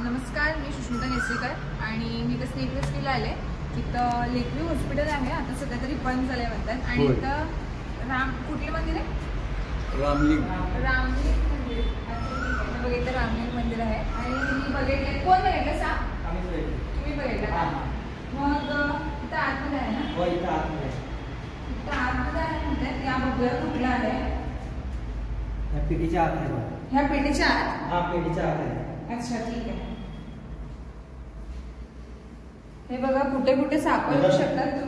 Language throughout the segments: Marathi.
नमस्कार, मी सुष्मिता नेसरीकर आणि मी कसं स्नेक रेस्क्यूला आले. तिथं लेकव्ह्यू हॉस्पिटल आहे, आता सध्या तरी बंद झालंय म्हणतात. आणि इथं कुठले मंदिर आहे? रामलिंग मंदिर. बघा इथं रामलिंग मंदिर आहे. आणि मी बघितलं, कोण बघितलं सांग? तुम्ही बघितलं का? मग इथं आतमध्ये आहे ना? इथं आतमध्ये आहे म्हणतात. या बघूया कुठला आहे. ह्या पेटीच्या आत आहे. ह्या पेटीच्या आत? हा, पेटीच्या आत आहे. अच्छा, ठीक आहे. हे बघा, कुठे कुठे सापडू शकतात.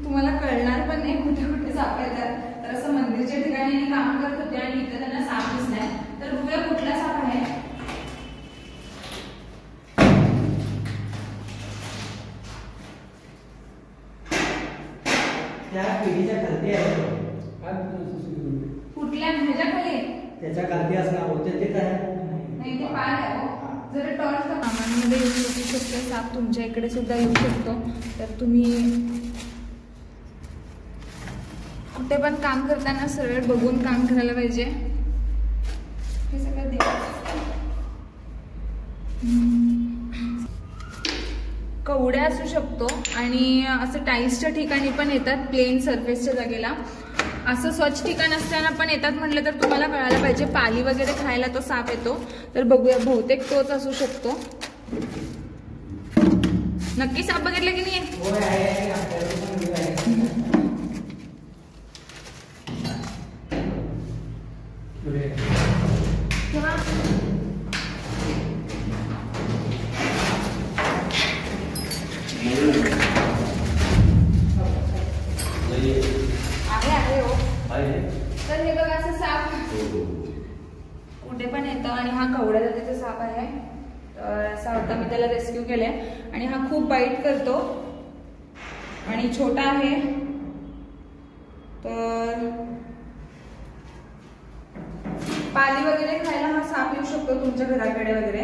तुम्हाला कळणार पण नाही कुठे कुठे सापडतात. तर असं मंदिरच्या ठिकाणी काम करत होते आणि इथे त्यांना साप दिसलाय. तर बघूया कुठला साप आहे. त्या पेटीच्या खाली आहे. कुठल्या ह्याच्या खाली? त्याच्या खाली असणार होते ते काय नाही, ते पाय आहे. जर टॉर्च सामान्यमध्ये येऊ शकतो साप, तुमच्या इकडे सुद्धा येऊ शकतो. तर तुम्ही कुठे पण काम करताना सरळ बघून काम करायला पाहिजे. हे सगळं कवड्या असू शकतो आणि असं टाईल्सच्या ठिकाणी पण येतात, प्लेन सरफेसच्या जागेला. असं स्वच्छ ठिकाण असताना पण येतात म्हटलं तर तुम्हाला कळायला पाहिजे. पाली वगैरे खायला तो साप येतो. तर बघूया, बहुतेक तोच असू शकतो. नक्की साप बघितलं की नाही? तर हे बघा, असं साप कुठे पण येतं आणि हा कवड्या जातीचा साप आहे. तर असा होता, मी त्याला रेस्क्यू केलाय. आणि हा खूप बाईट करतो आणि छोटा आहे. तर पाली वगैरे खायला हा साप येऊ शकतो तुमच्या घराकडे वगैरे.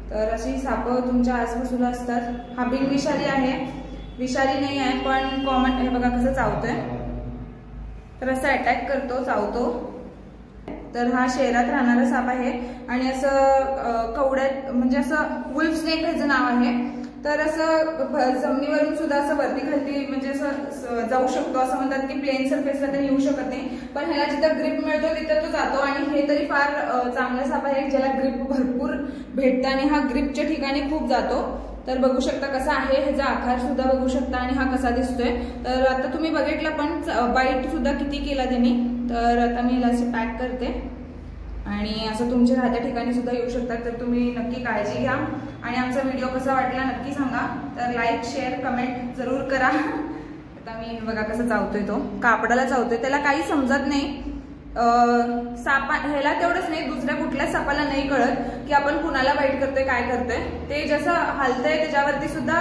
तर अशी साप तुमच्या आसपासून असतात. हा बिनविषारी आहे, विषारी नाही आहे, पण कॉमन. हे बघा कसं चावतोय. तर असं अटॅक करतो, चावतो. तर हा शहरात राहणारा साप आहे आणि असं कवड्यात म्हणजे असं वुल्फ स्नेक ह्याचं नाव आहे. तर असं जमिनीवरून सुद्धा असं वरती खालती म्हणजे असं जाऊ शकतो. असं म्हणतात की प्लेन सरफेसला तर येऊ शकत नाही, पण ह्याला जिथं ग्रिप मिळतो तिथं तो जातो. आणि हे तरी फार चांगला साप आहे ज्याला ग्रिप भरपूर भेटतं आणि हा ग्रिपच्या ठिकाणी खूप जातो. तर बघू शकता कसा आहे, ह्याचा आकार सुद्धा बघू शकता आणि हा कसा दिसतोय. तर आता तुम्ही बघितलं पण बाईट सुद्धा किती केला त्यांनी. तर आता मी याला असे पॅक करते आणि असं तुमच्या राहत्या ठिकाणी सुद्धा येऊ शकतात. तर तुम्ही नक्की काळजी घ्या आणि आमचा व्हिडिओ कसा वाटला नक्की सांगा. तर लाईक, शेअर, कमेंट जरूर करा. आता मी बघा कसं चावतोय, तो कापडाला चावतोय. त्याला काही समजत नाही. सापा ह्याला तेवढंच नाही, दुसऱ्या कुठल्याच सापाला नाही कळत की आपण कुणाला बाईट करतोय, काय करतोय. ते जसं हालतंय त्याच्यावरती सुद्धा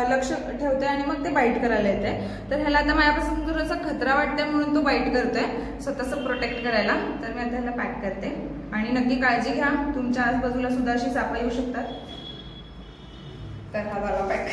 लक्ष ठेवतंय आणि मग ते बाईट करायला येते. तर ह्याला आता माझ्यापासून थोडासा खतरा वाटतंय म्हणून तो बाईट करतोय स्वतःचं प्रोटेक्ट करायला. तर मी आता ह्याला पॅक करते आणि नक्की काळजी घ्या. तुमच्या आजूबाजूला सुद्धा अशी सापा येऊ शकतात. तर हा झाला पॅक.